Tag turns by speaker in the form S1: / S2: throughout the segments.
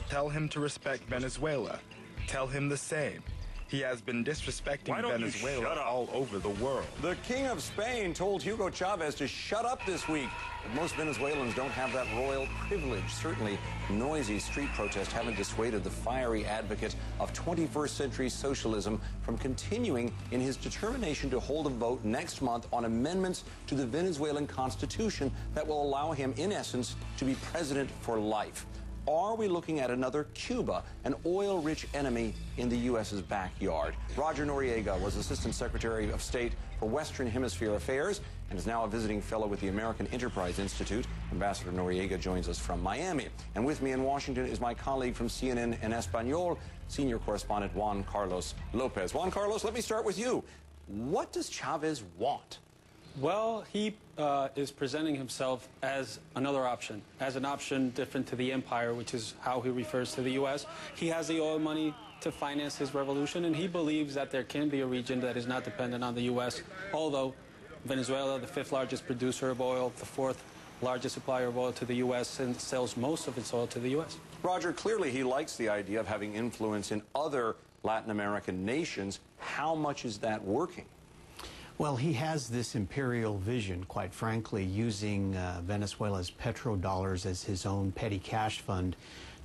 S1: Tell him to respect Venezuela. Tell him the same. He has been disrespecting Venezuela all over the world.
S2: The King of Spain told Hugo Chavez to shut up this week. But most Venezuelans don't have that royal privilege. Certainly, noisy street protests haven't dissuaded the fiery advocate of 21st century socialism from continuing in his determination to hold a vote next month on amendments to the Venezuelan constitution that will allow him, in essence, to be president for life. Are we looking at another Cuba, an oil-rich enemy in the U.S.'s backyard? Roger Noriega was Assistant Secretary of State for Western Hemisphere Affairs and is now a visiting fellow with the American Enterprise Institute. Ambassador Noriega joins us from Miami. And with me in Washington is my colleague from CNN en Español, senior correspondent Juan Carlos Lopez. Juan Carlos, let me start with you. What does Chavez want?
S3: Well, he is presenting himself as another option, as an option different to the empire, which is how he refers to the U.S. He has the oil money to finance his revolution, and he believes that there can be a region that is not dependent on the U.S., although Venezuela, the 5th largest producer of oil, the 4th largest supplier of oil to the U.S., and sells most of its oil to the U.S.
S2: Roger, clearly he likes the idea of having influence in other Latin American nations. How much is that working?
S4: Well, he has this imperial vision, quite frankly, using Venezuela's petrodollars as his own petty cash fund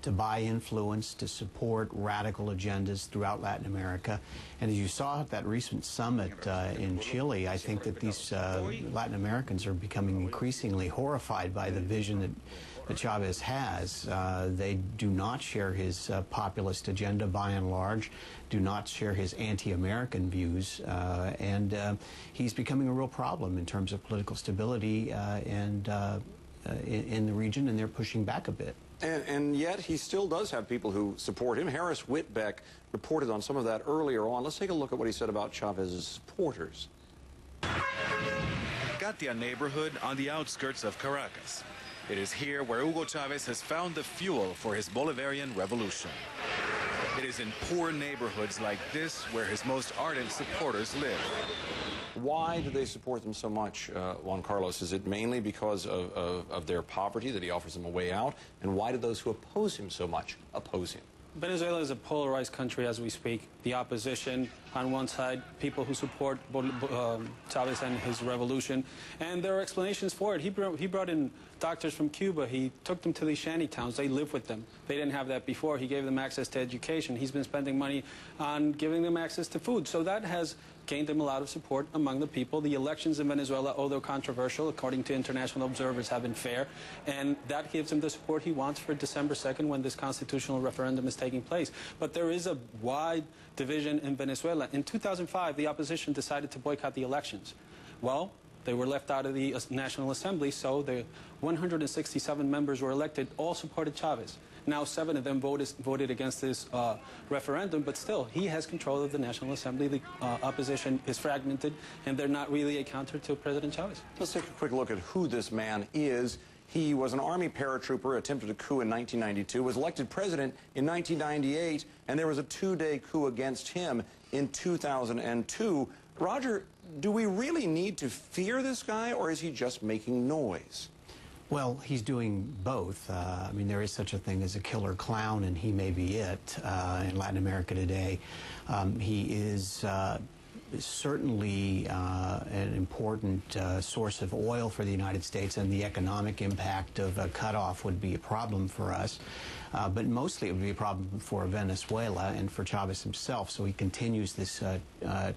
S4: to buy influence, to support radical agendas throughout Latin America. And as you saw at that recent summit in Chile, I think that these Latin Americans are becoming increasingly horrified by the vision that Chavez has. They do not share his populist agenda by and large, do not share his anti-American views, and he's becoming a real problem in terms of political stability and in the region, and they're pushing back a bit.
S2: And yet he still does have people who support him. Harris Whitbeck reported on some of that earlier on. Let's take a look at what he said about Chavez's supporters.
S5: Katia neighborhood on the outskirts of Caracas. It is here where Hugo Chavez has found the fuel for his Bolivarian revolution. It is in poor neighborhoods like this where his most ardent supporters live.
S2: Why do they support them so much, Juan Carlos? Is it mainly because of their poverty, that he offers them a way out? And why do those who oppose him so much oppose him?
S3: Venezuela is a polarized country as we speak. The opposition on one side, people who support Chavez and his revolution, and there are explanations for it. He brought in doctors from Cuba. He took them to these shanty towns. They lived with them. They didn't have that before. He gave them access to education. He's been spending money on giving them access to food. So that has gained him a lot of support among the people. The elections in Venezuela, although controversial, according to international observers, have been fair, and that gives him the support he wants for December 2nd when this constitutional referendum is taking place. But there is a wide division in Venezuela. In 2005, the opposition decided to boycott the elections. Well, they were left out of the National Assembly, so the 167 members were elected, all supported Chavez. Now 7 of them voted against this referendum, but still, he has control of the National Assembly. The opposition is fragmented, and they're not really a counter to President Chavez.
S2: Let's take a quick look at who this man is. He was an Army paratrooper, attempted a coup in 1992, was elected president in 1998, and there was a 2-day coup against him in 2002. Roger, do we really need to fear this guy, or is he just making noise?
S4: Well, he's doing both. I mean, there is such a thing as a killer clown, and he may be it in Latin America today. He is certainly an important source of oil for the United States, and the economic impact of a cutoff would be a problem for us. But mostly it would be a problem for Venezuela and for Chavez himself, so he continues this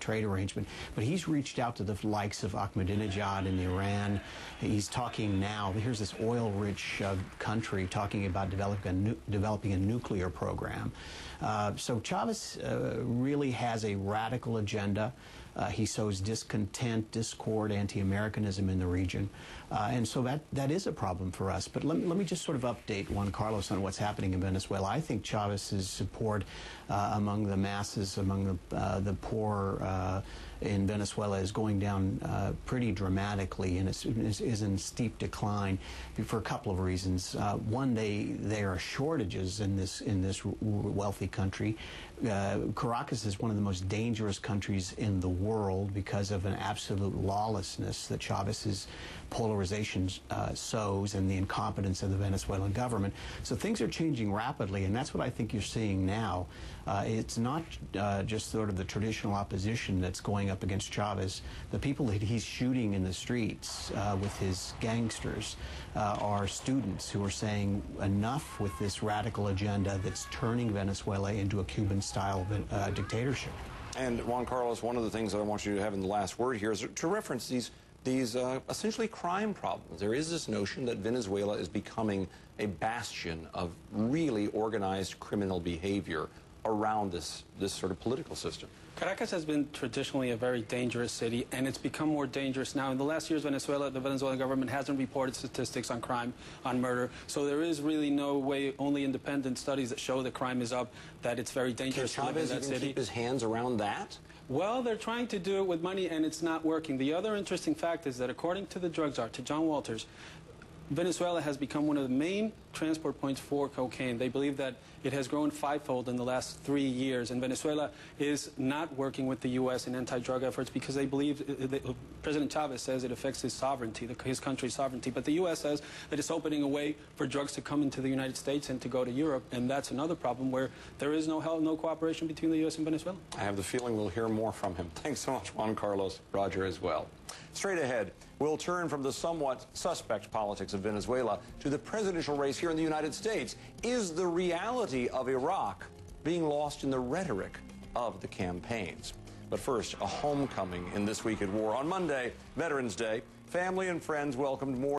S4: trade arrangement. But he's reached out to the likes of Ahmadinejad in Iran. He's talking now, here's this oil-rich country talking about developing a nuclear program. So Chavez really has a radical agenda. He sows discontent, discord, anti-Americanism in the region. And so that is a problem for us. But let me just sort of update Juan Carlos on what's happening in Venezuela. I think Chavez's support among the masses, among the poor in Venezuela is going down pretty dramatically, and is in steep decline for a couple of reasons. One, there are shortages in this wealthy country. Caracas is one of the most dangerous countries in the world because of an absolute lawlessness that Chavez's polarization sows and the incompetence of the Venezuelan government. So things are changing rapidly, and that's what I think you're seeing now. It's not just sort of the traditional opposition that's going up against Chavez. The people that he's shooting in the streets with his gangsters are students who are saying enough with this radical agenda that's turning Venezuela into a Cuban-style dictatorship.
S2: And Juan Carlos, one of the things that I want you to have in the last word here is to reference these essentially crime problems. There is this notion that Venezuela is becoming a bastion of really organized criminal behavior around this sort of political system.
S3: Caracas has been traditionally a very dangerous city, and it's become more dangerous now. In the last years, the Venezuelan government hasn't reported statistics on crime, on murder, so there is really no way, only independent studies that show that crime is up, that it's very dangerous to live in that city.
S2: Can Chavez even keep his hands around that?
S3: Well, they're trying to do it with money, and it's not working. The other interesting fact is that according to the drug czar, to John Walters, Venezuela has become one of the main transport points for cocaine. They believe that it has grown fivefold in the last 3 years, and Venezuela is not working with the U.S. in anti-drug efforts because they believe, President Chavez says it affects his sovereignty, his country's sovereignty, but the U.S. says that it's opening a way for drugs to come into the United States and to go to Europe, and that's another problem where there is no cooperation between the U.S. and Venezuela.
S2: I have the feeling we'll hear more from him. Thanks so much, Juan Carlos. Roger as well. Straight ahead, we'll turn from the somewhat suspect politics of Venezuela to the presidential race here in the United States. Is the reality of Iraq being lost in the rhetoric of the campaigns? But first, a homecoming in This Week at War. On Monday, Veterans Day, family and friends welcomed more